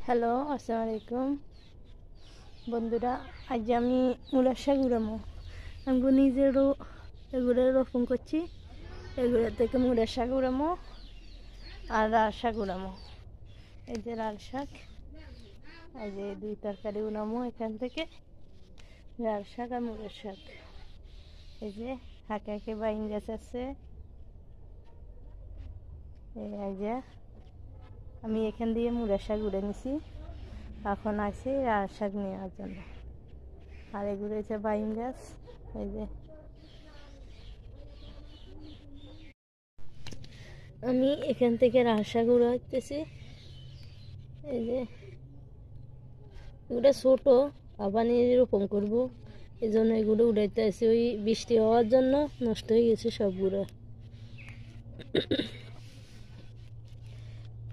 Hello, আসসালামু আলাইকুম বন্ধুরা। আজ আমি মূলার শাক উড়ামো। আমি নিজেরও এগুলো রোপণ করছি। এগুলো থেকে মূলার শাক উড়ামো আর লাল শাক উড়ামো। এই যে লাল শাক, এই যে দুই তরকারি উড়ামো এখান থেকে, লাল শাক আর মূলার শাক। এই যে হাঁকে হাঁকে বাইন গাছ আছে। এই যে আমি এখান দিয়ে মূলার শাক উড়ে নিছি, এখন আসি লাল শাক নেওয়ার জন্য। আর এগুলো হচ্ছে বাইন গাছ। এই যে আমি এখান থেকে লাল শাক উড়াইতেছি। এই যে এগুলো ছোট, আবার নিয়ে রোপণ করবো, এই জন্য এগুলো উড়াইতে আসি। ওই বৃষ্টি হওয়ার জন্য নষ্ট হয়ে গেছে সবগুলো।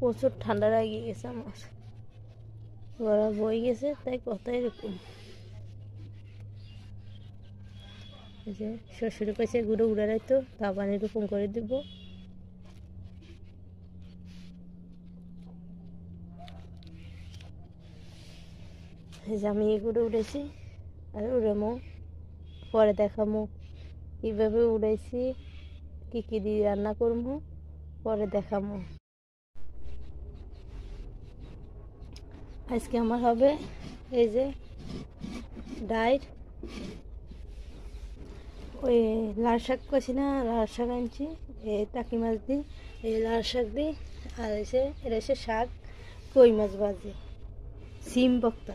প্রচুর ঠান্ডা লাগিয়ে গেছে, আমার গলা বয়ে গেছে, তাই কথা এরকম। এই যে শ্বশুরের কাছে এগুলো উড়ে রাখতো, তা পানি রোপণ করে দিব। এই যে আমি এগুলো উড়েছি আর উড়ামো, পরে দেখামো কীভাবে উড়াইছি, কী কী দিয়ে রান্না করবো, পরে দেখামো। আজকে আমার হবে এই যে ডাইর, ওই লাল শাক করছি না, লাল শাক আনছি এই টাকি মাছ দিই, এই লাল শাক দিই। আর এসে এটা এসে শাক, কই মাছ ভাজি, সিম ভর্তা।